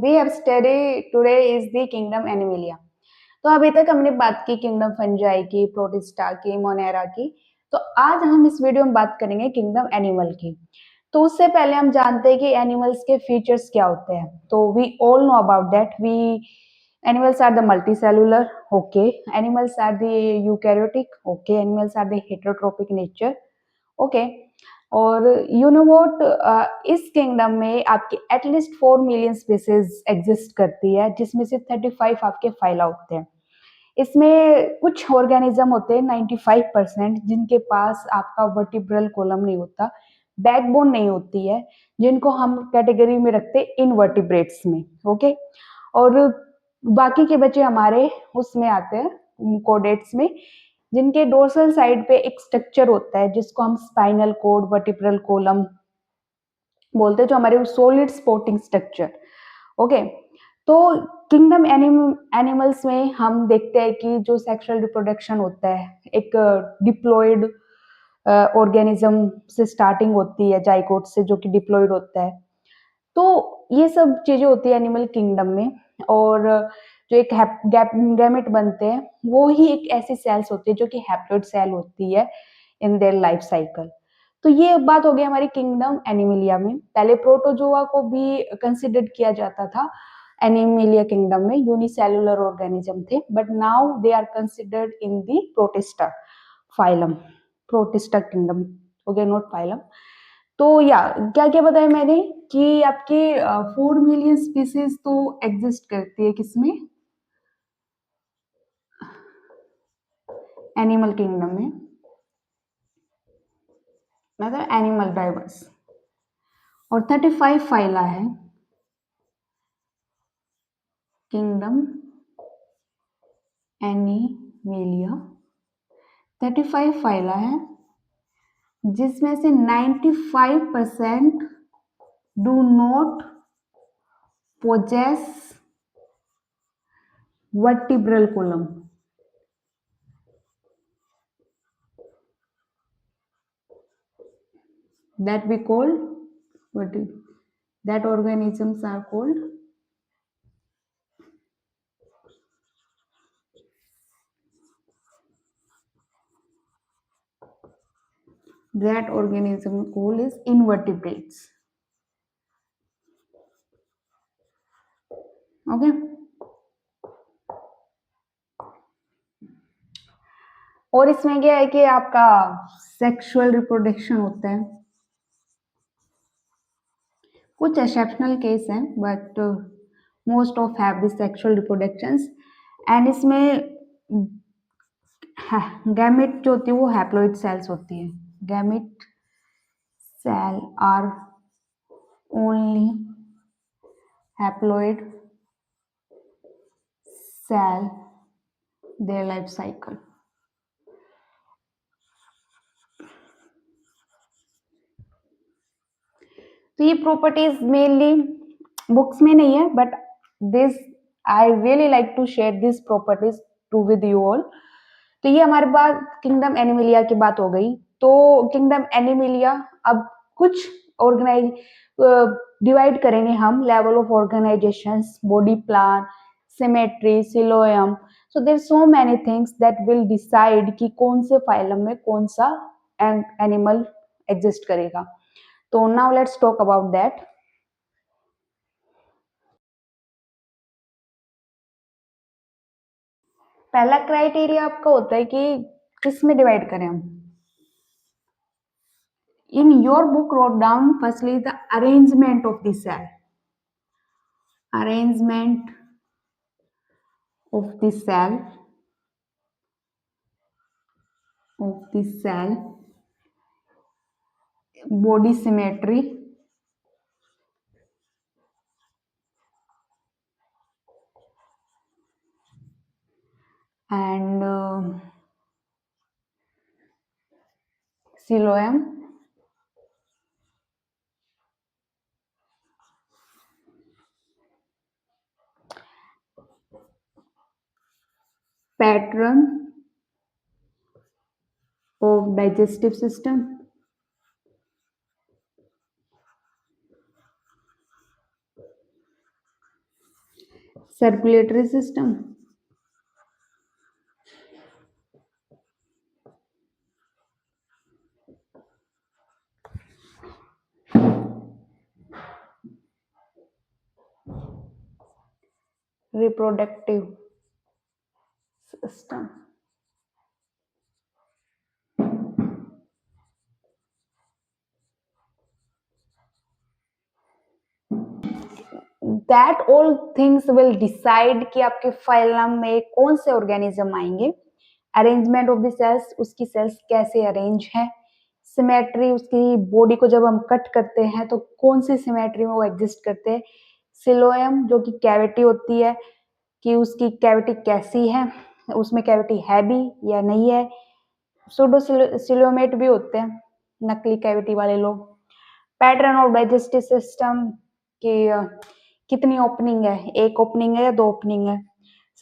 we have studied today is the kingdom Animalia. तो अभी तक हमने बात की किंगडम फंजाई की, प्रोटिस्टा की, मोनेरा की। तो आज हम इस वीडियो में बात करेंगे किंगडम एनिमल की। तो उससे पहले हम जानते हैं कि एनिमल्स के फीचर्स क्या होते हैं। तो we all know about that animals are the multicellular, okay, animals are the eukaryotic, okay, animals are the heterotropic nature, okay. और यू नो व्हाट, इस किंगडम में आपकी एटलीस्ट 4 मिलियन स्पीसीज एग्जिस्ट करती है, जिसमें से 35 आपके फाइला होते हैं। इसमें कुछ ऑर्गेनिज्म होते हैं 95% जिनके पास आपका वर्टिब्रल कॉलम नहीं होता, बैकबोन नहीं होती है, जिनको हम कैटेगरी में रखते हैं इनवर्टिब्रेट्स में, ओके। और बाकी के बच्चे हमारे उसमें आते हैं कोडेट्स में, जिनके डोर्सल साइड पे एक स्ट्रक्चर होता है जिसको हम स्पाइनल कोड, वर्टिब्रल कॉलम बोलते हैं, जो हमारे सॉलिड सपोर्टिंग स्ट्रक्चर, ओके। तो किंगडम एनिमल्स में हम देखते हैं कि जो सेक्सुअल रिप्रोडक्शन होता है एक डिप्लॉयड ऑर्गेनिज्म से स्टार्टिंग होती है, जाइगोट से, जो कि डिप्लॉयड होता है। तो ये सब चीजें होती है एनिमल किंगडम में। और जो एक गैमेट बनते हैं वो ही एक ऐसी सेल्स होती है जो कि हैप्लॉइड सेल होती है इन देयर लाइफ साइकिल। तो ये बात हो गई हमारी किंगडम एनिमलिया में। पहले प्रोटोजोआ को भी कंसिडर किया जाता था एनिमलिया किंगडम में, यूनिसेलुलर ऑर्गेनिज्म थे, but now they are considered in the protista phylum, protista kingdom, okay, not phylum. तो या क्या क्या बताया मैंने कि आपके 4 मिलियन स्पीसीज तो एग्जिस्ट करती है किसमें, एनिमल किंगडम में, मतलब एनिमल डाइवर्स। और 35 फाइला है किंगडम एनिमेलिया, 35 फाइला है, जिसमें से 95% do not possess vertebral column. That we call, what is, that organisms are called that organism called is invertebrates, okay। और इसमें क्या है कि आपका सेक्सुअल रिप्रोडक्शन होता है, कुछ एक्सेप्शनल केस हैं but most of have this sexual reproductions. And इसमें गैमेट जो होती है वो हैप्लॉइड सेल्स होती है। Gamete cell are only haploid cell their life cycle. तो ये प्रॉपर्टीज मेनली बुक्स में नहीं है, but this I really like to share this properties to with you all. तो ये हमारे पास किंगडम एनिमलिया की बात हो गई। तो किंगडम एनिमलिया अब कुछ ऑर्गेनाइज डिवाइड करेंगे हम, level of organisations, body plan, symmetry, coelom. So there so many things that will decide कि कौन से फाइलम में कौन सा एनिमल एग्जिस्ट करेगा। तो now let's talk about that. पहला क्राइटेरिया आपका होता है कि किस में डिवाइड करें हम। In your book wrote down firstly the arrangement of the cell, arrangement of the cell, of the cell, body symmetry, and coelom, pattern of digestive system, circulatory system, reproductive system, that all things will decide कि आपके phylum में कौन से organism आएंगे, arrangement of the sales, उसकी sales कैसे arrange है, symmetry, उसकी बॉडी को जब हम कट करते हैं तो कौन सी सिमेट्री में वो एग्जिस्ट करते हैं, सिलोयम जो कि कैविटी होती है कि उसकी कैविटी कैसी है, उसमें कैविटी है भी या नहीं है, सूडोसिलोमेट भी होते हैं नकली कैविटी वाले लोग, पैटर्न ऑफ डाइजेस्टिव सिस्टम की कितनी ओपनिंग है, एक ओपनिंग है या दो ओपनिंग है,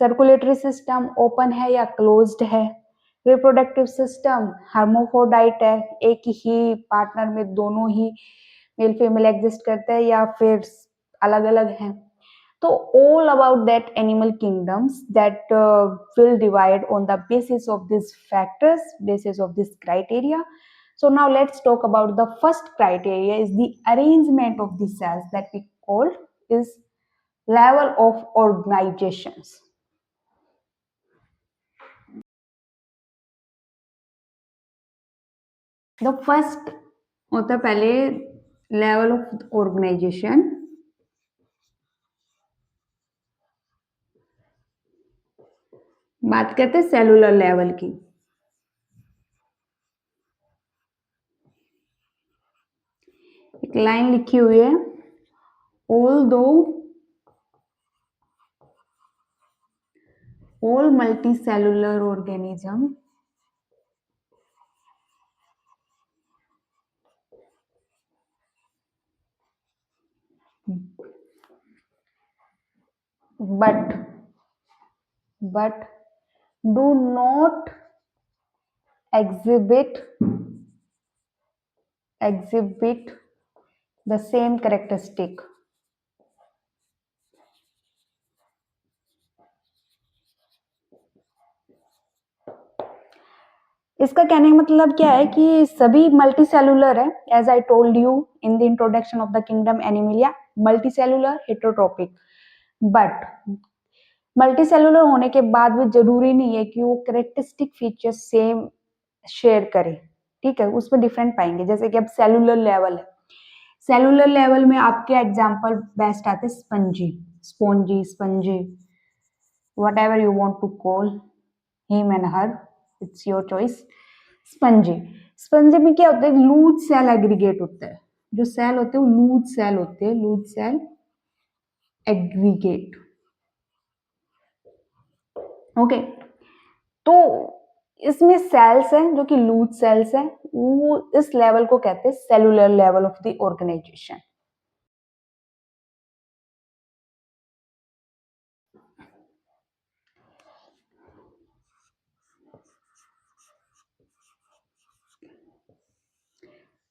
सर्कुलेटरी सिस्टम ओपन है या क्लोज्ड है, रिप्रोडक्टिव सिस्टम हार्मोफोडाइट है, एक ही पार्टनर में दोनों ही मेल फीमेल एग्जिस्ट करते हैं या फिर अलग अलग हैं. So all about that animal kingdoms that will divide on the basis of these factors, basis of this criteria. So now let's talk about the first criteria is the arrangement of the cells that we call is level of organizations. The first होता है पहले level of organization. बात करते हैं cellular level की. एक line लिखी हुई है, although all multicellular organism but do not exhibit the same characteristic. इसका कहने का मतलब क्या है कि सभी मल्टी सेलुलर है, as I told you in the introduction of the kingdom Animalia, multi cellular heterotropic, but multi cellular होने के बाद भी जरूरी नहीं है कि वो कैरेक्टरिस्टिक फीचर्स सेम शेयर करे, ठीक है, उसमें डिफरेंट पाएंगे. जैसे कि अब सेलुलर लेवल है, सेलुलर लेवल में आपके एग्जांपल बेस्ट आते हैं spongy, spongy, spongy, whatever you want to call him and her, it's your choice. Spongy, spongy में क्या होता है, लूज सेल एग्रीगेट होता है, जो सेल होते हैं वो लूज सेल होते हैं, लूज सेल एग्रीगेट. ओके, तो इसमें सेल्स हैं जो कि लूज सेल्स हैं, वो इस लेवल को कहते हैं cellular level of the organisation.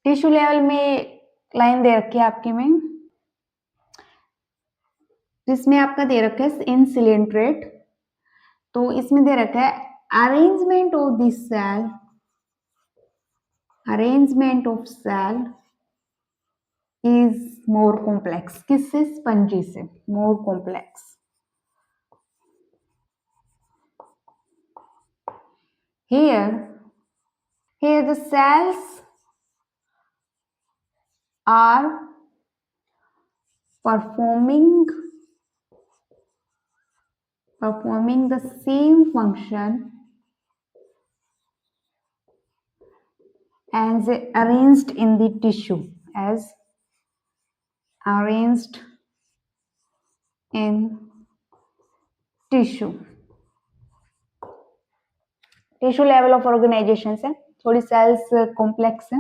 Tissue level में लाइन दे रखी है आपके में, जिसमें आपका दे रखा है इन सिलेंट्रेट, तो इसमें दे रखा है arrangement of this cell, arrangement of cell is more complex. किससे, स्पंजी से, more complex. here the cells are performing the same function as arranged in the tissue, as arranged in tissue. Tissue level of organisation है, थोड़ी sales complex है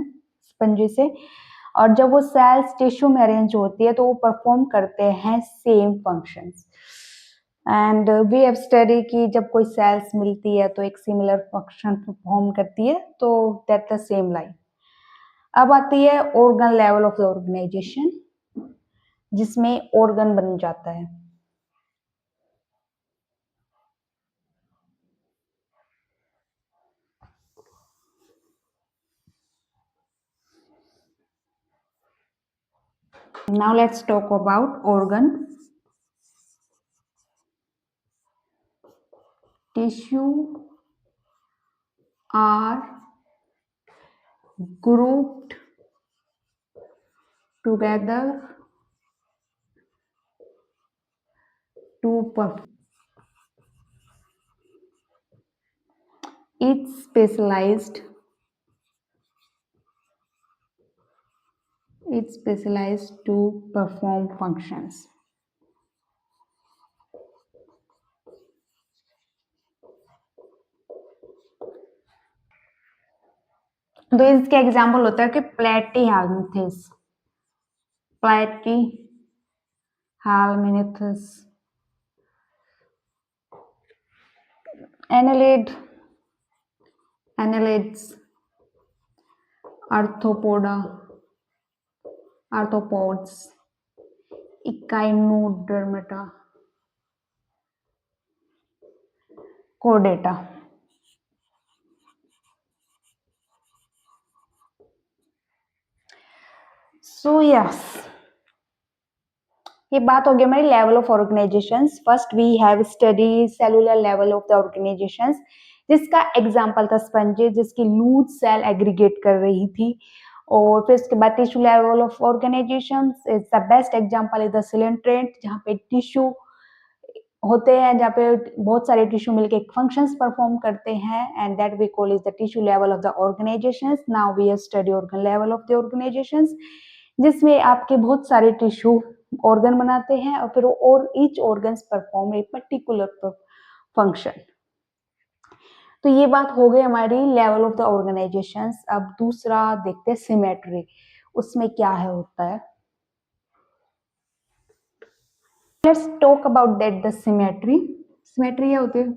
spongy से, और जब वो sales tissue में अरेंज होती है तो वो परफॉर्म करते हैं same functions. And we have study कि जब कोई सेल्स मिलती है तो एक सिमिलर फंक्शन परफॉर्म करती है, तो दैट द सेम लाइन. अब आती है organ level of the organisation, जिसमें ऑर्गन बन जाता है. Now let's talk about organ. Tissue are grouped together to perform each specialized to perform functions. तो इसके एग्जाम्पल होता है कि Platyhelminthes, annelids, arthropods, echinodermata, chordata. So yes, ये बात हो गई हमारी level of organisations. First we have study cellular level of the organisations, जिसका एग्जांपल था स्पंजेस, जिसकी लूज सेल एग्रीगेट कर रही थी. और फिर उसके बाद tissue level of organisations is the best example is the coelenterate, जहाँ पे टिश्यू होते हैं, जहाँ पे बहुत सारे टिश्यू मिलके एक फंक्शंस परफॉर्म करते हैं, and that we call is the tissue level of the organisations. Now we have study organ level of the organisations, जिसमें आपके बहुत सारे टिश्यू ऑर्गन बनाते हैं और फिर और each organs perform a particular function. तो ये बात हो गई हमारी लेवल ऑफ द ऑर्गेनाइजेशंस. अब दूसरा देखते हैं सिमेट्री, उसमें क्या है होता है. Let's talk about that the symmetry. Symmetry क्या होती है?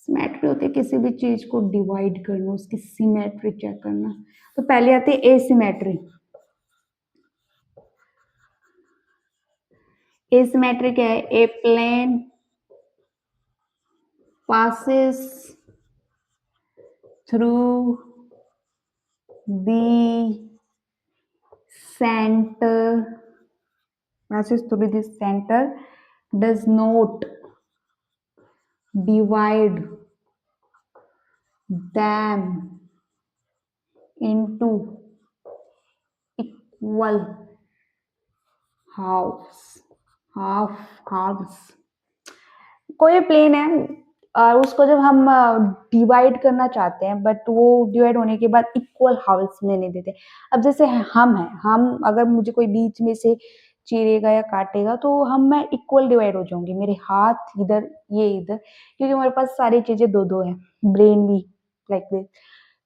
सिमेट्री होती है किसी भी चीज को डिवाइड करना, उसकी सिमेट्री चेक करना. तो पहले आती है एसिमेट्री. एसिमेट्री क्या है? ए plane passes through the center, does not divide them into equal halves. कोई प्लेन है और उसको जब हम डिवाइड करना चाहते हैं, बट वो डिवाइड होने के बाद इक्वल हाउस में नहीं देते. अब जैसे हम हैं, हम अगर मुझे कोई बीच में से चीरेगा या काटेगा तो मैं इक्वल डिवाइड हो जाऊंगी. मेरे हाथ इधर, ये इधर, क्योंकि हमारे पास सारी चीजें दो दो है, ब्रेन भी लाइक दिस.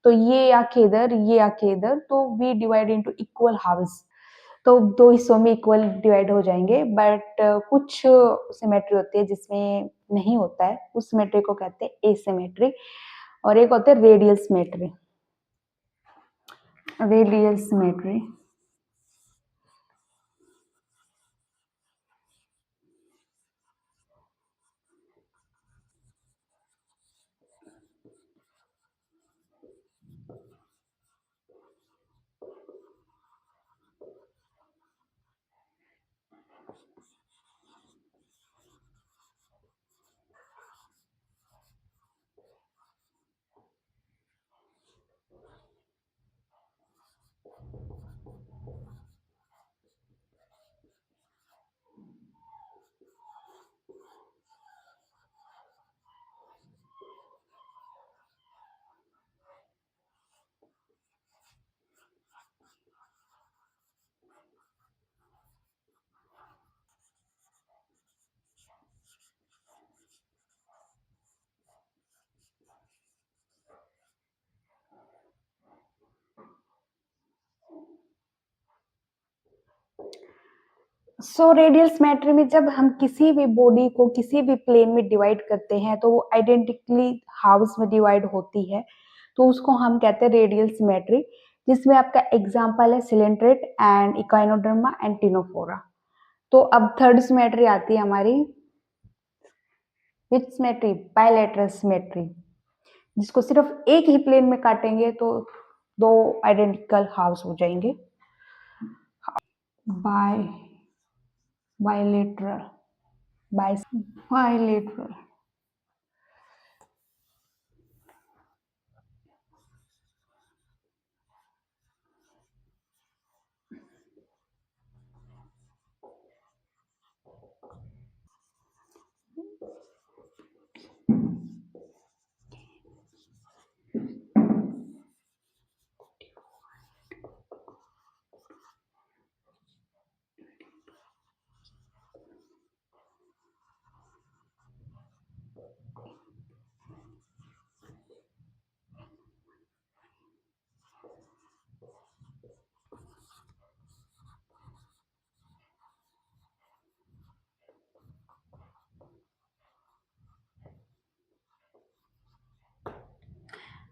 तो ये आंखें इधर, ये आंखें इधर, तो we divide into equal halves. तो दो हिस्सों में इक्वल डिवाइड हो जाएंगे. बट कुछ सिमेट्री होती है जिसमें नहीं होता है, उस सिमेट्री को कहते हैं एसिमेट्री. और एक होते है radial symmetry. Radial symmetry so radial symmetry में जब हम किसी भी बॉडी को किसी भी प्लेन में डिवाइड करते हैं तो वो आइडेंटिकली हाउस में डिवाइड होती है, तो उसको हम कहते हैं रेडियल सिमेट्री, जिसमें आपका एग्जांपल है सिलेंट्रेट एंड इकाइनोडर्मा एंड टिनोफोरा. तो अब थर्ड सिमेट्री आती है हमारी, विच सिमेट्री? बायलैटरल सिमेट्री, जिसको सिर्फ एक ही प्लेन में काटेंगे तो दो आइडेंटिकल हाउस हो जाएंगे. By bilateral bilateral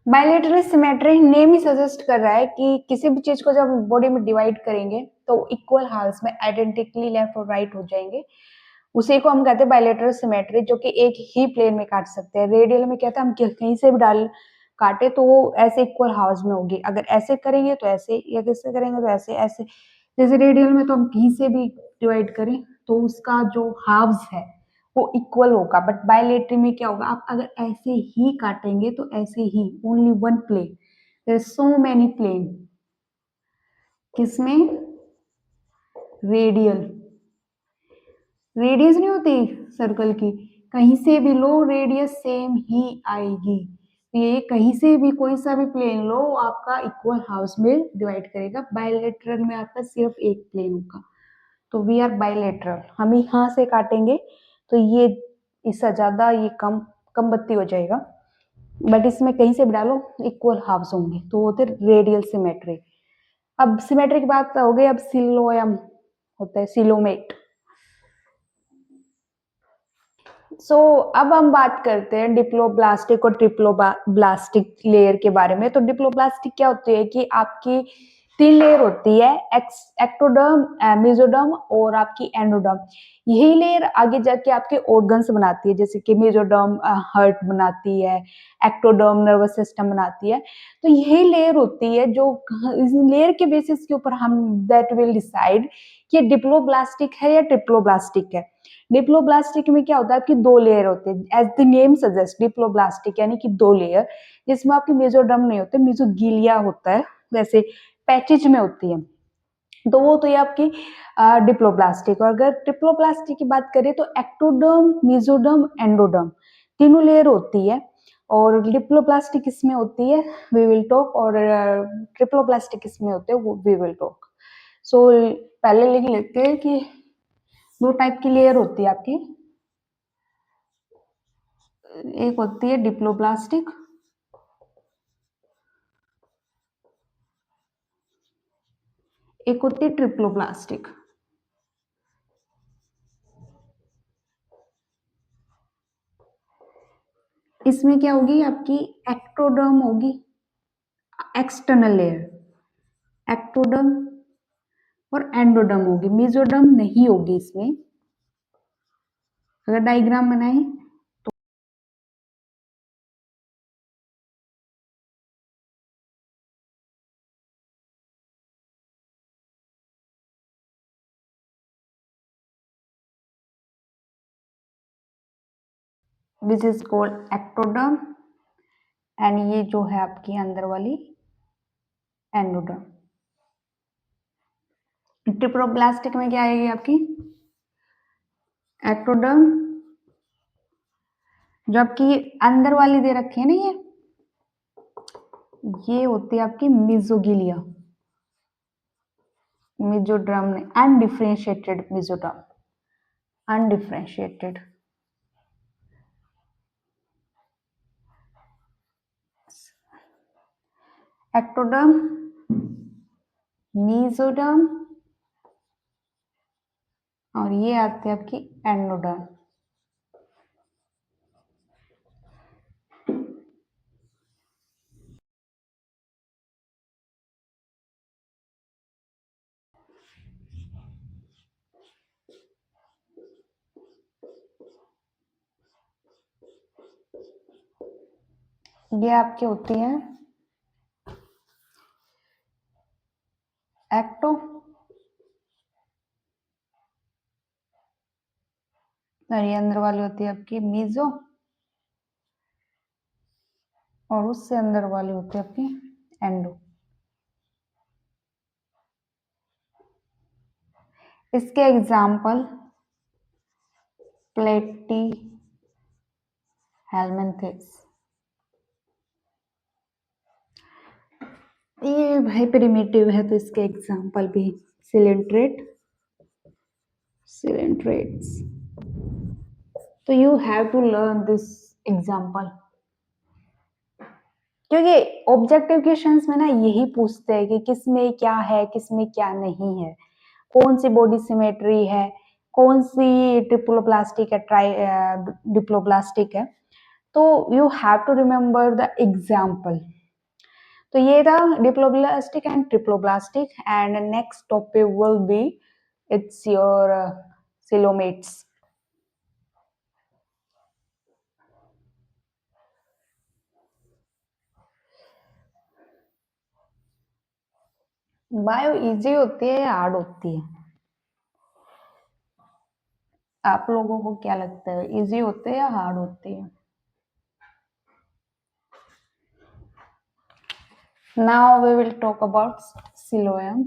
bilateral symmetry name ही सजेस्ट कर रहा है कि किसी भी चीज को जब बॉडी में डिवाइड करेंगे तो इक्वल हाल्स में आइडेंटिकली लेफ्ट और राइट हो जाएंगे, उसी को हम कहते हैं बायलेटरल सिमेट्री, जो कि एक ही प्लेन में काट सकते हैं। रेडियल में क्या था, हम कहीं से भी डाल काटे तो वो ऐसे इक्वल हाउस में होगी, अगर ऐसे करेंगे तो ऐसे, या कैसे करेंगे तो ऐसे ऐसे। जैसे रेडियल में तो हम कहीं से भी डिवाइड करें तो उसका जो हाफ्स है वो इक्वल होगा, बट बायलेटरल में क्या होगा, आप अगर ऐसे ही काटेंगे तो ऐसे ही, only one plane, there so many plane. किसमें? रेडियल। रेडियस नहीं होती सर्कल की, कहीं से भी लो रेडियस सेम ही आएगी। तो ये कहीं से भी कोई सा भी प्लेन लो आपका इक्वल हाउस में डिवाइड करेगा। बायलेटरल में आपका सिर्फ एक प्लेन होगा। तो वी आर बायलेटरल, हम यहाँ से काटेंगे तो ये इससे ज्यादा ये कम कम बत्ती हो जाएगा, बट इसमें कहीं से भी डालो इक्वल हाफ्स होंगे, तो वो होते रेडियल सिमेट्री। अब सिमेट्री की बात हो गई, अब सिलोयम होता है, सिलोमेट। अब हम बात करते हैं डिप्लोब्लास्टिक और ट्रिप्लोब्लास्टिक लेयर के बारे में। तो डिप्लोब्लास्टिक क्या होती है कि आपकी 3 लेयर होती है, एक्टोडर्म, मेसोडर्म और आपकी एंडोडर्म। यही लेयर आगे जाके आपके ऑर्गन्स बनाती है, जैसे कि मेसोडर्म हार्ट बनाती है, एक्टोडर्म नर्वस सिस्टम बनाती है। तो यही लेयर होती है जो, इस लेयर के बेसिस के ऊपर हम दैट विल डिसाइड कि डिप्लोब्लास्टिक है या ट्रिप्लोब्लास्टिक है। डिप्लोब्लास्टिक में क्या होता है, आपकी 2 लेयर होते हैं, as the name suggest, diploblastic यानी कि 2 लेयर, जिसमें आपके मेसोडर्म नहीं होते, मेसोगिलिया होता है, वैसे पैचेज में होती है। तो वो तो ये आपकी डिप्लोब्लास्टिक। और अगर ट्रिप्लोब्लास्टिक की बात करें तो एक्टोडर्म, मेसोडर्म, एंडोडर्म, तीनों लेयर होती है। और डिप्लोब्लास्टिक इसमें होती है, वी विल टॉक, और ट्रिप्लोब्लास्टिक इसमें होते हैं, वो वी विल टॉक। सो पहले लिख लेते हैं कि 2 टाइप की लेयर होती है आपकी। एक होती है डिप्लोब्लास्टिक, एक होती है ट्रिप्लोब्लास्टिक। इसमें क्या होगी, आपकी एक्टोडर्म होगी, एक्सटर्नल लेयर, एक्टोडर्म, और एंडोडर्म होगी, मेसोडर्म नहीं होगी इसमें। अगर डायग्राम बनाए, which is called ectoderm, and ये जो है आपकी अंदर वाली एंडोडर्म। ट्रिप्लोब्लास्टिक में क्या आएगी आपकी, एक्टोडर्म, जो आपकी अंदर वाली दे रखी है ना, ये होती है आपकी मिजोगिलिया, मेसोडर्म ने undifferentiated mesoderm, undifferentiated. Ectoderm, mesoderm, और ये आती है आपकी एंडोडर्म। ये आपकी होती है एक्टो, और ये अंदर वाली होती है आपकी मीजो, और उससे अंदर वाली होती है आपकी एंडो। इसके एग्जाम्पल प्लेटी हेलमिंथिस। ये भाई प्रिमिटिव है तो इसके एग्जाम्पल भी सिलेंट्रेट, सिलेंट्रेट्स। तो you have to learn this example, क्योंकि ऑब्जेक्टिव क्वेश्चंस में ना यही पूछते हैं कि किस में क्या है, किस में क्या नहीं है, कौन सी बॉडी सिमेट्री है, कौन सी डिप्लोप्लास्टिक है, डिप्लोप्लास्टिक है। तो you have to remember the example. तो ये था diploblastic and triploblastic, and next topic will be its your coelomates. Bio easy होती है या हार्ड होती है? आप लोगों को क्या लगता है, इजी होते हैं या हार्ड होती है? Now we will talk about siloam.